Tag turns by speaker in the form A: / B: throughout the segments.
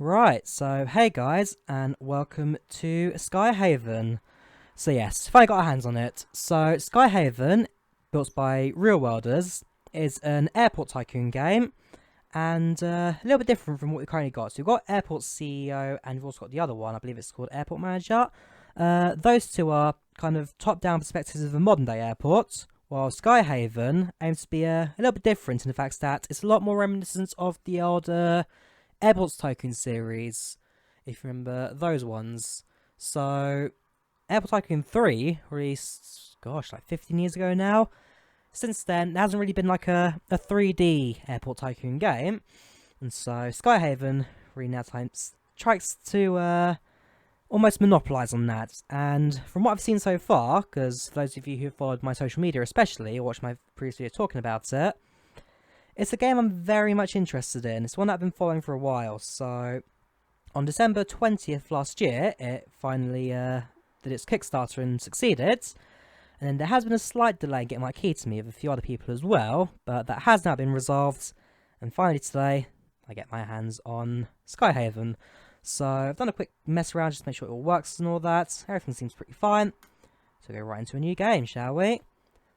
A: Right, so hey guys, and welcome to Skyhaven. So yes, finally got our hands on it. So Skyhaven, built by Real Worlders, is an airport tycoon game, and a little bit different from what we've currently got. So we've got Airport CEO, and we've also got the other one, I believe it's called Airport Manager. Those two are kind of top-down perspectives of a modern-day airport, while Skyhaven aims to be a little bit different in the fact that it's a lot more reminiscent of the older Airports Tycoon series, if you remember those ones. So, Airport Tycoon 3 released, gosh, like 15 years ago now. Since then, there hasn't really been like a 3D Airport Tycoon game. And so, Skyhaven really now tries to almost monopolise on that. And from what I've seen so far, because for those of you who followed my social media especially, or watched my previous video talking about it, it's a game I'm very much interested in. It's one that I've been following for a while. So, on December 20th last year, it finally did its Kickstarter and succeeded. And then there has been a slight delay getting my key to me with a few other people as well, but that has now been resolved. And finally today, I get my hands on Skyhaven. So I've done a quick mess around just to make sure it all works and all that. Everything seems pretty fine. So we'll go right into a new game, shall we?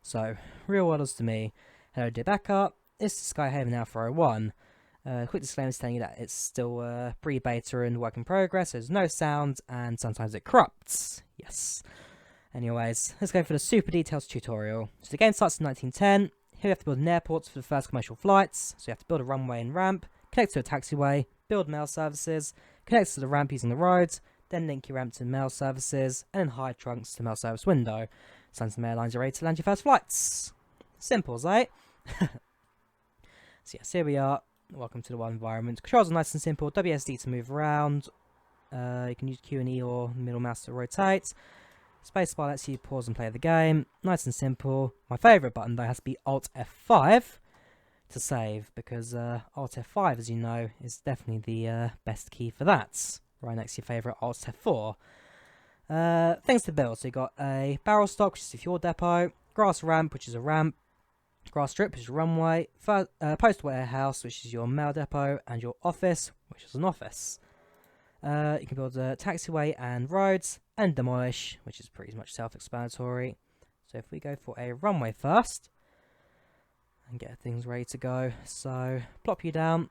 A: So, Real Worlders to me. Hello dear backup. This is Skyhaven Alpha 01. Quick disclaimer telling you that it's still pre-beta and work in progress, there's no sound, and sometimes it corrupts. Yes. Anyways, let's go for the super detailed tutorial. So the game starts in 1910. Here we have to build an airport for the first commercial flights. So you have to build a runway and ramp, connect to a taxiway, build mail services, connect to the ramp using the roads, then link your ramp to mail services, and then hide trunks to mail service window. So some airlines are ready to land your first flights. Simple, eh? So yes, here we are. Welcome to the one environment. Controls are nice and simple. WSD to move around. You can use Q and E or middle mouse to rotate. Spacebar lets you pause and play the game. Nice and simple. My favourite button though has to be Alt F5 to save, because Alt F5, as you know, is definitely the best key for that. Right next to your favourite Alt F4. Things to build. So you got a barrel stock, which is a fuel depot. Grass ramp, which is a ramp. Grass strip, which is a runway, post warehouse, which is your mail depot, and your office, which is an office. You can build a taxiway and roads, and demolish, which is pretty much self-explanatory. So if we go for a runway first, and get things ready to go, so plop you down,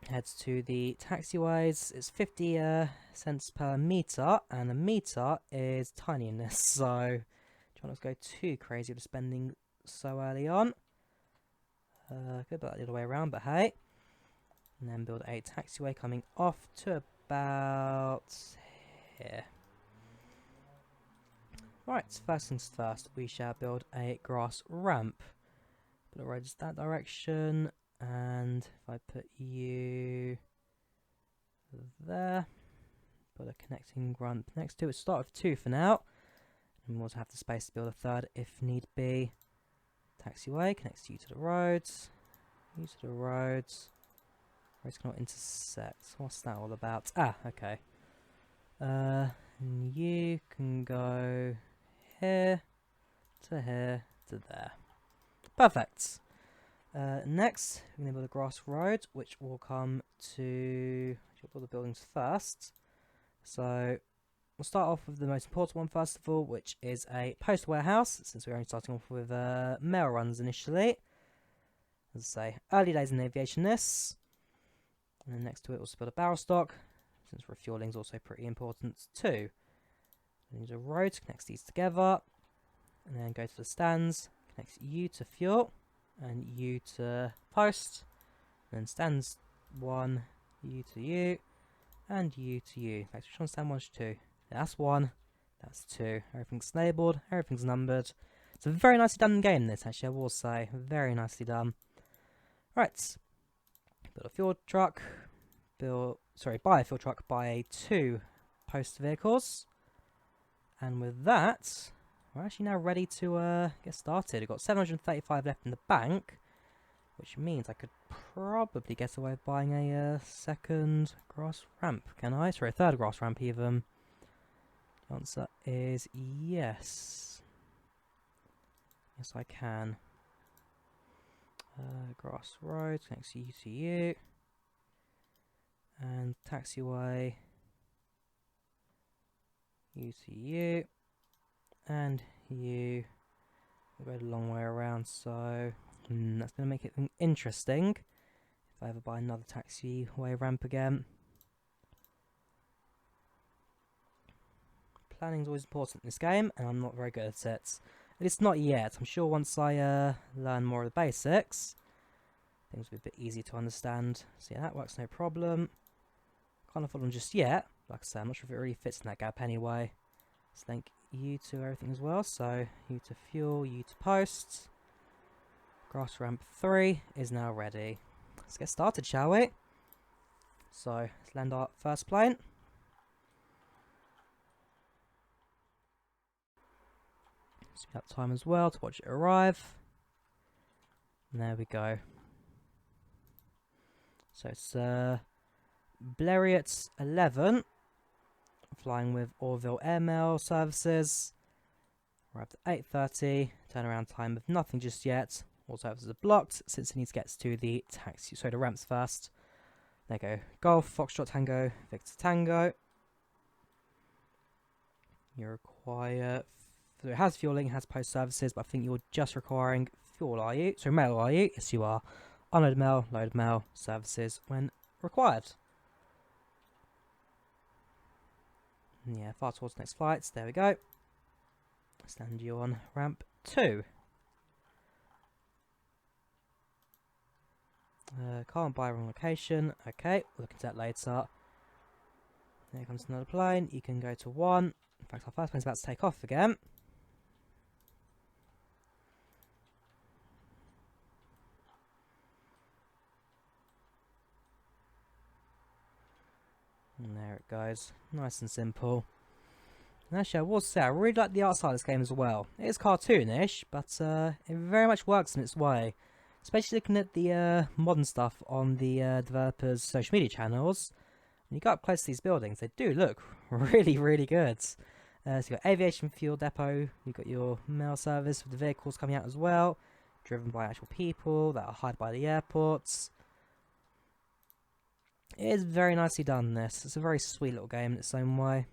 A: heads to the taxiways. It's 50 cents per meter, and a meter is tiny in this, so try not to go too crazy with spending so early on. Could build that the other way around, but hey. And then build a taxiway coming off to about here. Right, first things first, we shall build a grass ramp. Put the roads that direction, and if I put you there, put a connecting ramp next to it. Start with 2 for now, and we'll also have the space to build a third if need be. Taxiway connects you to the roads. You to the roads. Roads cannot intersect. What's that all about? Ah, okay. And you can go here to there. Perfect. Next, we're going to build a grass road, which will come to all the buildings first. So we'll start off with the most important one first of all, which is a post warehouse, since we're only starting off with mail runs initially. As I say, early days in aviation this. And then next to it we'll build a barrel stock, since refueling is also pretty important too. Then use a road to connect these together. And then go to the stands, connect you to fuel, and you to post. And then stands 1, you to you, and you to you. In fact, which one stand 1 to 2? That's 1, that's 2. Everything's labelled, everything's numbered. It's a very nicely done game, this, actually, I will say. Very nicely done. Right. Build a fuel truck. Buy a fuel truck, buy 2 post vehicles. And with that, we're actually now ready to get started. We've got 735 left in the bank, which means I could probably get away with buying a second grass ramp, can I? Sorry, a third grass ramp even. The answer is yes. Yes, I can. Grass road connects you to you. and taxiway, you to you, and you will go the long way around, so that's going to make it interesting if I ever buy another taxiway ramp again. Planning's always important in this game, and I'm not very good at it. At least not yet. I'm sure once I learn more of the basics, things will be a bit easier to understand. So yeah, that works no problem. Can't afford them just yet. Like I said, I'm not sure if it really fits in that gap anyway. Let's link you to everything as well. So you to fuel, you to post. Grass ramp 3 is now ready. Let's get started, shall we? So let's land our first plane. Speed up time as well to watch it arrive. And there we go. So it's Blériot 11, flying with Orville Airmail Services. Arrived at 8:30. Turnaround time of nothing just yet. All services are blocked since it needs to get to the the ramps first. There you go. Golf, Foxtrot Tango, Victor Tango. You require. So it has fueling, it has post services, but I think you're just requiring fuel, are you? So mail, are you? Yes, you are. Unload mail, load mail, services when required. Yeah, far towards the next flights. There we go. Stand you on ramp 2. Can't buy wrong location. Okay, we'll look into that later. There comes another plane. You can go to 1. In fact, our first plane's about to take off again. And there it goes. Nice and simple. And actually, I will say, I really like the art style of this game as well. It is cartoonish, but it very much works in its way. Especially looking at the modern stuff on the developers' social media channels. When you go up close to these buildings, they do look really, really good. So you've got aviation fuel depot, you've got your mail service with the vehicles coming out as well, driven by actual people that are hired by the airports. It is very nicely done, this. It's a very sweet little game in its own way.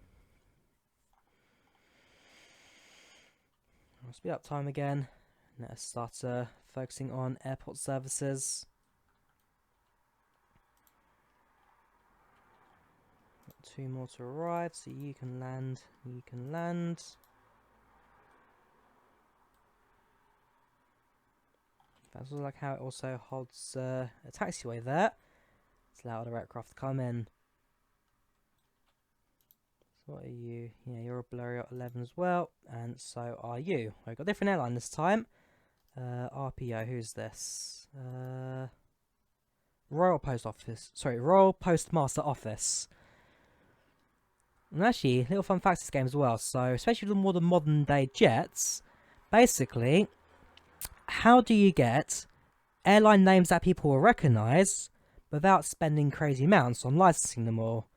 A: I'll speed up time again. Let's start focusing on airport services. Got 2 more to arrive, so you can land, you can land. That's also like how it also holds a taxiway there. It's allowed other aircraft to come in. So what are you? Yeah, you're a Blériot 11 as well, and so are you. We've got a different airline this time. RPO, who's this? Royal Post Office. Sorry, Royal Postmaster Office. And actually, little fun facts this game as well. So, especially with more the modern day jets, basically, how do you get airline names that people will recognise without spending crazy amounts on licensing them all?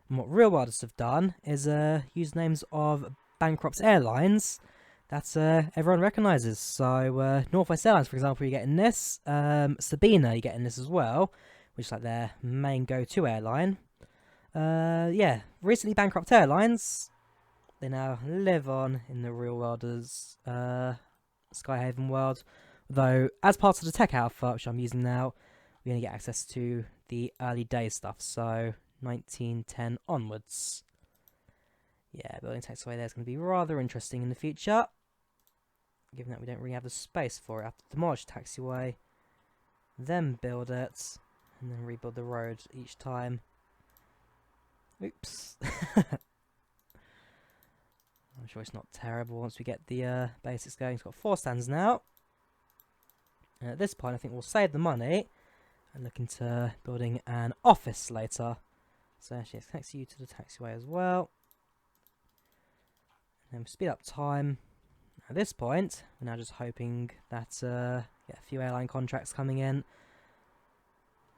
A: And what real worlders have done is use names of bankrupt airlines that everyone recognises. So Northwest Airlines, for example, you're getting this. Sabina, you're getting this as well, which is like their main go-to airline. Yeah, recently bankrupt airlines. They now live on in the real world as Skyhaven world. Though, as part of the tech alpha, which I'm using now, we're going to get access to the early day stuff. So 1910 onwards. Yeah, building taxiway there is going to be rather interesting in the future, given that we don't really have the space for it. I have to demolish the taxiway, then build it, and then rebuild the road each time. Oops. I'm sure it's not terrible once we get the basics going. It's got 4 stands now. And at this point, I think we'll save the money and look into building an office later. So actually, it connects you to the taxiway as well. And then speed up time. At this point, we're now just hoping that get a few airline contracts coming in.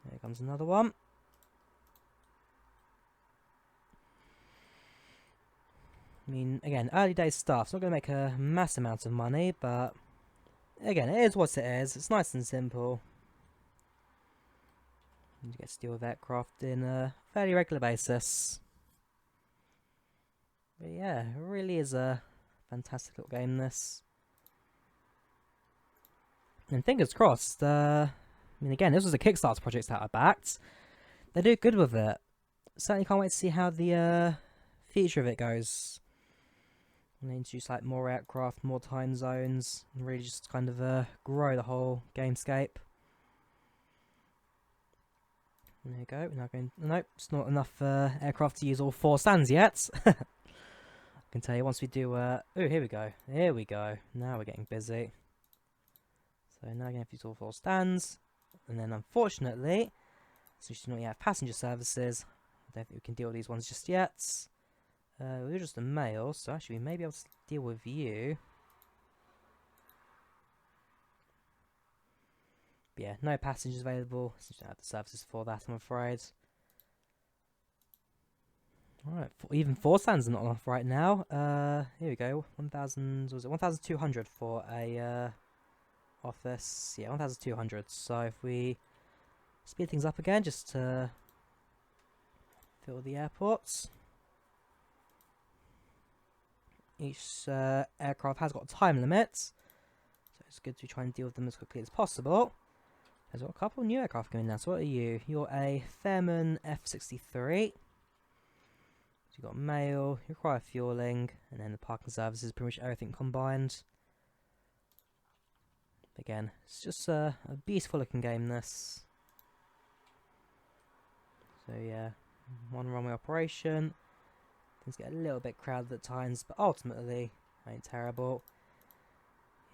A: Here comes another one. I mean, again, early days stuff. It's not going to make a mass amount of money, but again, it is what it is. It's nice and simple. You get to deal with aircraft in a fairly regular basis. But yeah, it really is a fantastic little game, this. And fingers crossed, I mean, again, this was a Kickstarter project that I backed. They do good with it. Certainly can't wait to see how the future of it goes. And they introduce like more aircraft, more time zones, and really just kind of grow the whole gamescape. There you go. We're now going. Nope, it's not enough aircraft to use all 4 stands yet. I can tell you once we do. Oh, here we go. Here we go. Now we're getting busy. So now we're going to have to use all 4 stands, and then unfortunately, since we don't yet have passenger services, I don't think we can deal with these ones just yet. We're just a male, so actually we may be able to deal with you. But yeah, no passengers available, since we don't have the services for that, I'm afraid. Alright, even 4 stands are not enough right now. Here we go, 1,000, was it 1,200 for a office? Yeah, 1,200. So if we speed things up again, just to fill the airports. Each aircraft has got a time limit, so it's good to try and deal with them as quickly as possible. There's got a couple of new aircraft going now. So what are you? You're a Fairman F-63. So you've got mail, you require fueling, and then the parking services, pretty much everything combined. Again, it's just a beautiful looking game, this. So yeah, 1 runway operation. Things get a little bit crowded at times, but ultimately, ain't terrible.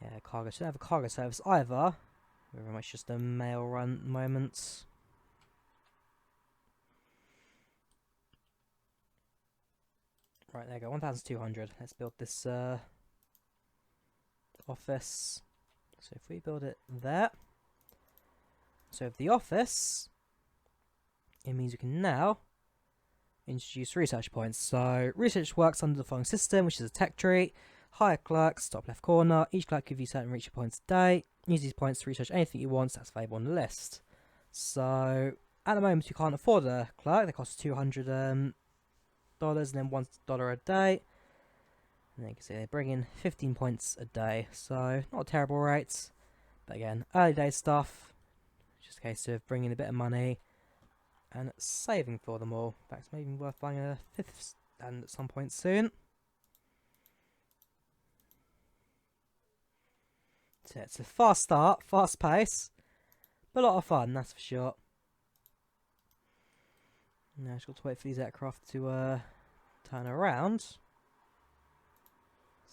A: Yeah, cargo shouldn't have a cargo service either. Very much just a mail run at the moment. Right, there you go, 1,200. Let's build this office. So if we build it there. So if the office, it means we can now introduce research points. So research works under the following system, which is a tech tree. Hire clerks, top left corner. Each clerk gives you certain research points a day. Use these points to research anything you want that's available on the list. So at the moment you can't afford a clerk. They cost $200 and then $1 a day. And then you can see they bring in 15 points a day. So not a terrible rate. But again, early day stuff. Just a case of bringing a bit of money and saving for them all. In fact, it's maybe worth buying a 5th stand at some point soon. So it's a fast start, fast pace, but a lot of fun, that's for sure. Now I've got to wait for these aircraft to turn around. So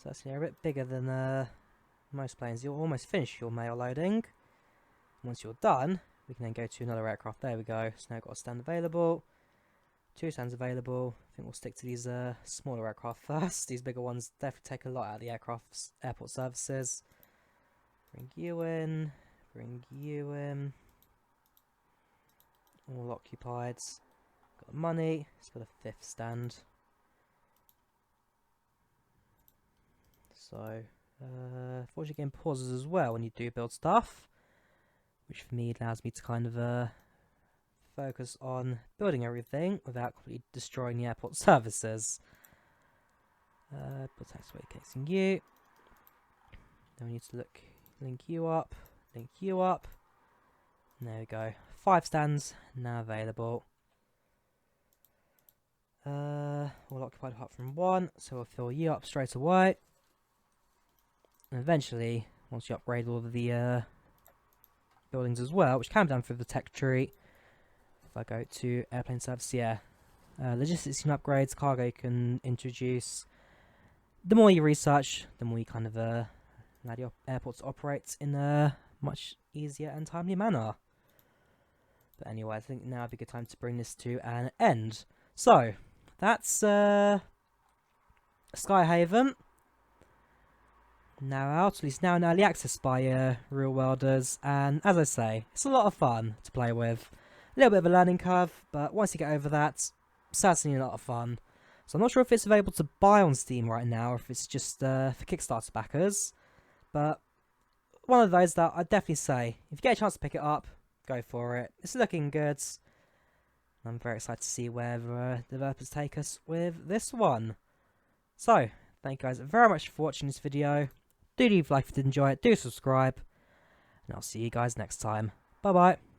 A: that's a bit bigger than most planes. You'll almost finish your mail loading. Once you're done, we can then go to another aircraft. There we go. So now I've got a stand available. 2 stands available. I think we'll stick to these smaller aircraft first. These bigger ones definitely take a lot out of the airport services. Bring you in. Bring you in. All occupied. Got money. It's got a 5th stand. So, fortunately, game pauses as well when you do build stuff, which for me allows me to kind of focus on building everything without completely destroying the airport services. Put taxiway casing you. Then we need to link you up, and there we go. 5 stands now available. All occupied apart from 1, so we'll fill you up straight away. And eventually, once you upgrade all of the buildings as well, which can be done through the tech tree. If I go to airplane service, yeah, logistics can upgrades, cargo you can introduce. The more you research, the more you kind of allow your airports to operate in a much easier and timely manner. But anyway, I think now would be a good time to bring this to an end. So, that's Skyhaven. Now out, at least now in early access by real worlders, and as I say, it's a lot of fun to play with. A little bit of a learning curve, but once you get over that, certainly a lot of fun. So I'm not sure if it's available to buy on Steam right now, or if it's just for Kickstarter backers, but one of those that I'd definitely say, if you get a chance to pick it up, go for it. It's looking good, I'm very excited to see where the developers take us with this one. So, thank you guys very much for watching this video. Do leave a like if you did enjoy it, do subscribe, and I'll see you guys next time. Bye bye.